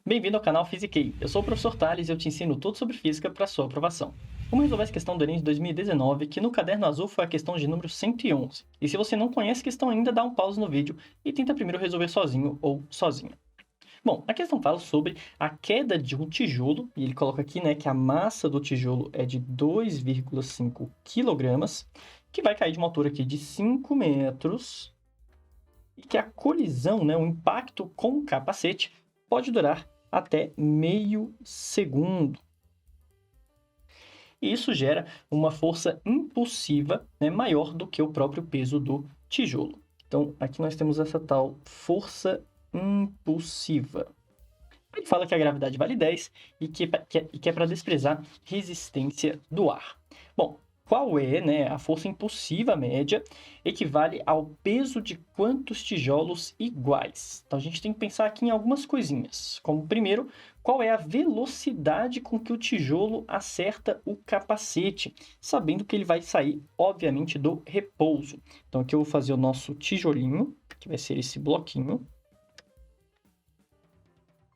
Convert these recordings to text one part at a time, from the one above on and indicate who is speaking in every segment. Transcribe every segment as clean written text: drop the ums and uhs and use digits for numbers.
Speaker 1: Bem-vindo ao canal Physiquei. Eu sou o professor Thales e eu te ensino tudo sobre física para sua aprovação. Vamos resolver essa questão do Enem de 2019, que no caderno azul foi a questão de número 111. E se você não conhece a questão ainda, dá um pause no vídeo e tenta primeiro resolver sozinho ou sozinha. Bom, a questão fala sobre a queda de um tijolo, e ele coloca aqui, né, que a massa do tijolo é de 2,5 kg, que vai cair de uma altura aqui de 5 metros, e que a colisão, né, o impacto com o capacete, pode durar até meio segundo. E isso gera uma força impulsiva, né, maior do que o próprio peso do tijolo. Então, aqui nós temos essa tal força impulsiva. Ele fala que a gravidade vale 10 e que é para desprezar resistência do ar. Bom, qual é, né, a força impulsiva média? Equivale ao peso de quantos tijolos iguais? Então, a gente tem que pensar aqui em algumas coisinhas. Como, primeiro, qual é a velocidade com que o tijolo acerta o capacete? Sabendo que ele vai sair, obviamente, do repouso. Então, aqui eu vou fazer o nosso tijolinho, que vai ser esse bloquinho.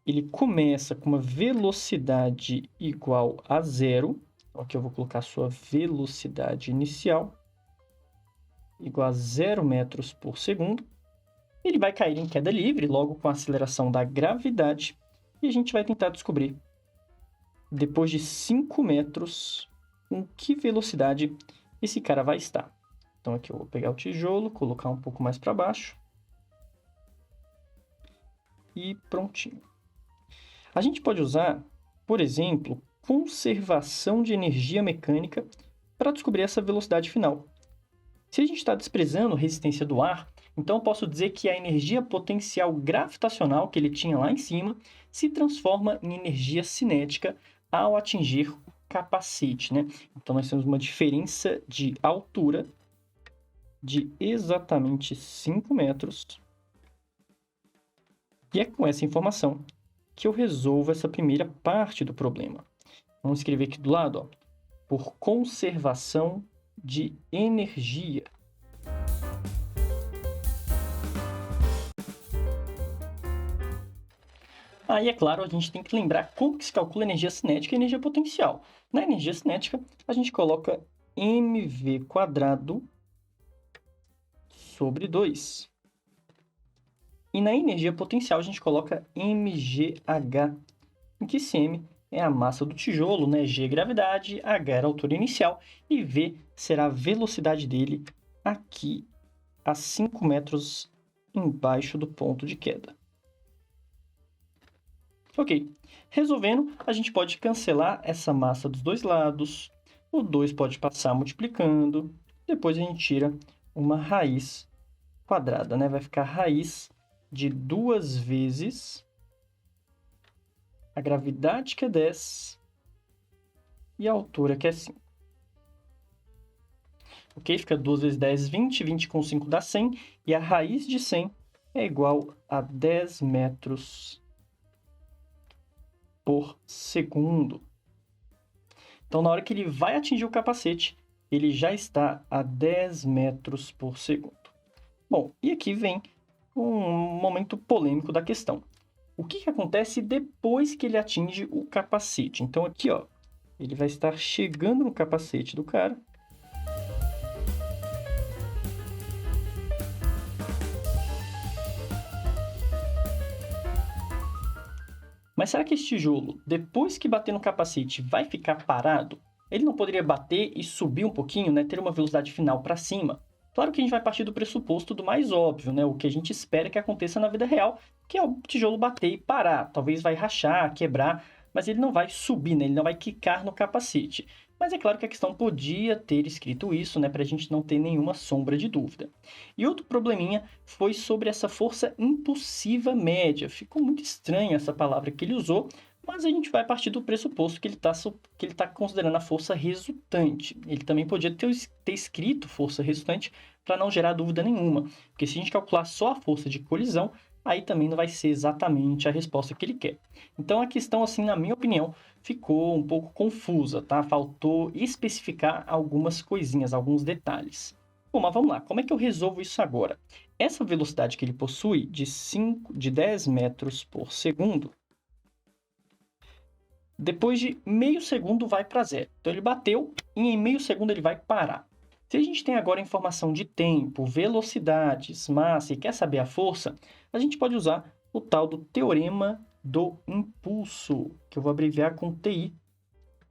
Speaker 1: Ele começa com uma velocidade igual a zero. Aqui eu vou colocar a sua velocidade inicial, igual a 0 metros por segundo. Ele vai cair em queda livre, logo com a aceleração da gravidade. E a gente vai tentar descobrir, depois de 5 metros, com que velocidade esse cara vai estar. Então aqui eu vou pegar o tijolo, colocar um pouco mais para baixo. E prontinho. A gente pode usar, por exemplo, conservação de energia mecânica para descobrir essa velocidade final. Se a gente está desprezando a resistência do ar, então eu posso dizer que a energia potencial gravitacional que ele tinha lá em cima se transforma em energia cinética ao atingir o capacete, né? Então nós temos uma diferença de altura de exatamente 5 metros. E é com essa informação que eu resolvo essa primeira parte do problema. Vamos escrever aqui do lado, ó, por conservação de energia. Aí, é claro, a gente tem que lembrar como que se calcula energia cinética e energia potencial. Na energia cinética, a gente coloca mv² sobre 2. E na energia potencial, a gente coloca mgh, em que esse m é a massa do tijolo, né? G é gravidade, h era a altura inicial e v será a velocidade dele aqui a 5 metros embaixo do ponto de queda. Ok, resolvendo, a gente pode cancelar essa massa dos dois lados, o 2 pode passar multiplicando, depois a gente tira uma raiz quadrada, né? Vai ficar raiz de 2 vezes a gravidade, que é 10, e a altura, que é 5. Ok? Fica 2 vezes 10, 20. 20 com 5 dá 100. E a raiz de 100 é igual a 10 metros por segundo. Então, na hora que ele vai atingir o capacete, ele já está a 10 metros por segundo. Bom, e aqui vem um momento polêmico da questão. O que acontece depois que ele atinge o capacete? Então, aqui, ó, ele vai estar chegando no capacete do cara. Mas será que esse tijolo, depois que bater no capacete, vai ficar parado? Ele não poderia bater e subir um pouquinho, né? Ter uma velocidade final para cima? Claro que a gente vai partir do pressuposto do mais óbvio, né? O que a gente espera que aconteça na vida real, que é o tijolo bater e parar. Talvez vai rachar, quebrar, mas ele não vai subir, né? Ele não vai quicar no capacete. Mas é claro que a questão podia ter escrito isso, né? Para a gente não ter nenhuma sombra de dúvida. E outro probleminha foi sobre essa força impulsiva média. Ficou muito estranha essa palavra que ele usou, mas a gente vai partir do pressuposto que ele está considerando a força resultante. Ele também podia ter escrito força resultante para não gerar dúvida nenhuma, porque se a gente calcular só a força de colisão, aí também não vai ser exatamente a resposta que ele quer. Então a questão, assim, na minha opinião, ficou um pouco confusa, tá? Faltou especificar algumas coisinhas, alguns detalhes. Bom, mas vamos lá, como é que eu resolvo isso agora? Essa velocidade que ele possui de 10 metros por segundo, depois de meio segundo vai para zero. Então ele bateu e em meio segundo ele vai parar. Se a gente tem agora informação de tempo, velocidades, massa e quer saber a força, a gente pode usar o tal do teorema do impulso, que eu vou abreviar com TI,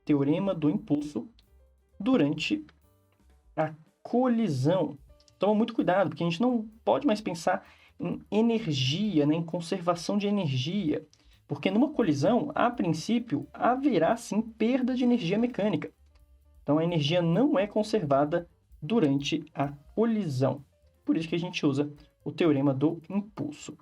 Speaker 1: teorema do impulso, durante a colisão. Toma muito cuidado, porque a gente não pode mais pensar em energia, né, em conservação de energia, porque numa colisão, a princípio, haverá sim perda de energia mecânica. Então a energia não é conservada durante a colisão. Por isso que a gente usa o teorema do impulso.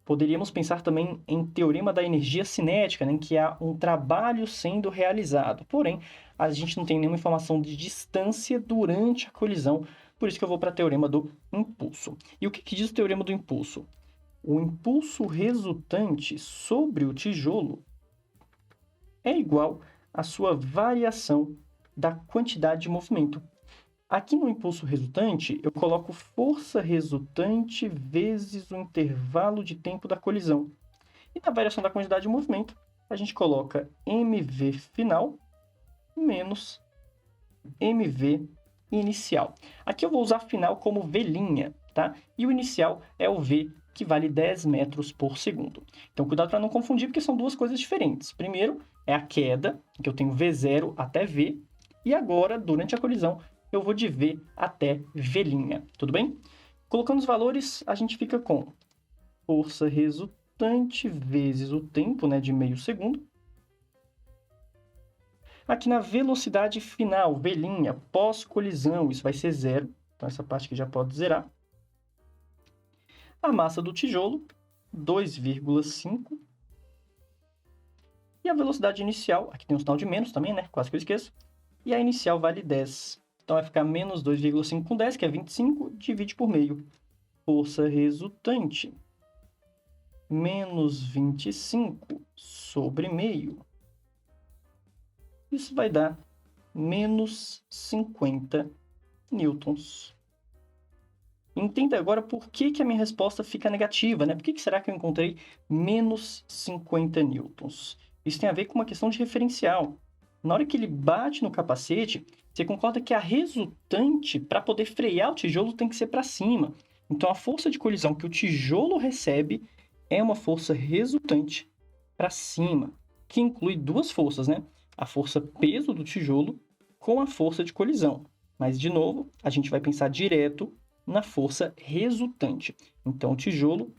Speaker 1: Poderíamos pensar também em teorema da energia cinética, né, em que há um trabalho sendo realizado. Porém, a gente não tem nenhuma informação de distância durante a colisão, por isso que eu vou para o teorema do impulso. E o que diz o teorema do impulso? O impulso resultante sobre o tijolo é igual à sua variação da quantidade de movimento. Aqui no impulso resultante, eu coloco força resultante vezes o intervalo de tempo da colisão. E na variação da quantidade de movimento, a gente coloca mv final menos mv inicial. Aqui eu vou usar final como V', tá? E o inicial é o V, que vale 10 metros por segundo. Então, cuidado para não confundir, porque são duas coisas diferentes. Primeiro, é a queda, que eu tenho V0 até V, e agora, durante a colisão, eu vou de V até V', tudo bem? Colocando os valores, a gente fica com força resultante vezes o tempo, né, de meio segundo. Aqui na velocidade final, V', pós-colisão, isso vai ser zero. Então, essa parte aqui já pode zerar. A massa do tijolo, 2,5. E a velocidade inicial, aqui tem um sinal de menos também, né? Quase que eu esqueço. E a inicial vale 10. Então, vai ficar menos 2,5 com 10, que é 25, divide por meio. Força resultante, menos 25 sobre meio. Isso vai dar menos 50 newtons. Entenda agora por que a minha resposta fica negativa, né? Por que será que eu encontrei menos 50 newtons? Isso tem a ver com uma questão de referencial. Na hora que ele bate no capacete, você concorda que a resultante, para poder frear o tijolo, tem que ser para cima. Então, a força de colisão que o tijolo recebe é uma força resultante para cima, que inclui duas forças, né? A força peso do tijolo com a força de colisão. Mas, de novo, a gente vai pensar direto na força resultante. Então, o tijolo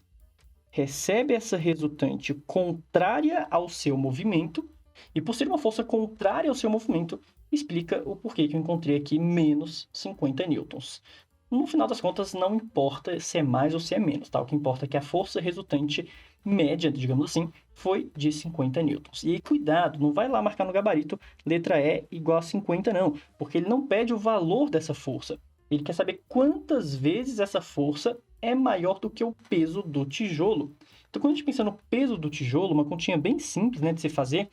Speaker 1: recebe essa resultante contrária ao seu movimento, e por ser uma força contrária ao seu movimento, explica o porquê que eu encontrei aqui menos 50 newtons. No final das contas, não importa se é mais ou se é menos, tá? O que importa é que a força resultante média, digamos assim, foi de 50 newtons. E aí, cuidado, não vai lá marcar no gabarito letra E igual a 50 não, porque ele não pede o valor dessa força. Ele quer saber quantas vezes essa força é maior do que o peso do tijolo. Então, quando a gente pensa no peso do tijolo, uma continha bem simples, né, de se fazer,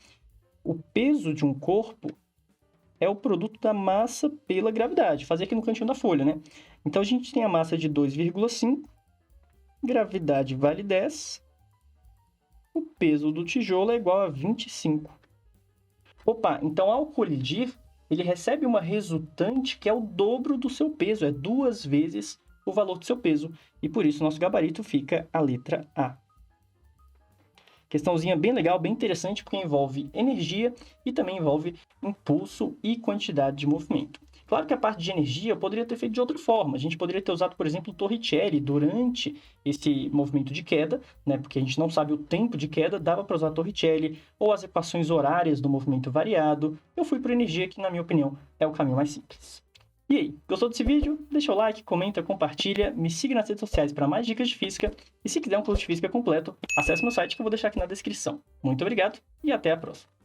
Speaker 1: o peso de um corpo é o produto da massa pela gravidade. Fazer aqui no cantinho da folha, né? Então, a gente tem a massa de 2,5, gravidade vale 10, o peso do tijolo é igual a 25. Opa, então ao colidir, ele recebe uma resultante que é o dobro do seu peso, é 2 vezes o valor do seu peso, e por isso nosso gabarito fica a letra A. Questãozinha bem legal, bem interessante, porque envolve energia e também envolve impulso e quantidade de movimento. Claro que a parte de energia eu poderia ter feito de outra forma. A gente poderia ter usado, por exemplo, o Torricelli durante esse movimento de queda, né? Porque a gente não sabe o tempo de queda, dava para usar Torricelli, ou as equações horárias do movimento variado. Eu fui para energia, que na minha opinião é o caminho mais simples. E aí, gostou desse vídeo? Deixa o like, comenta, compartilha, me siga nas redes sociais para mais dicas de física, e se quiser um curso de física completo, acesse meu site que eu vou deixar aqui na descrição. Muito obrigado e até a próxima!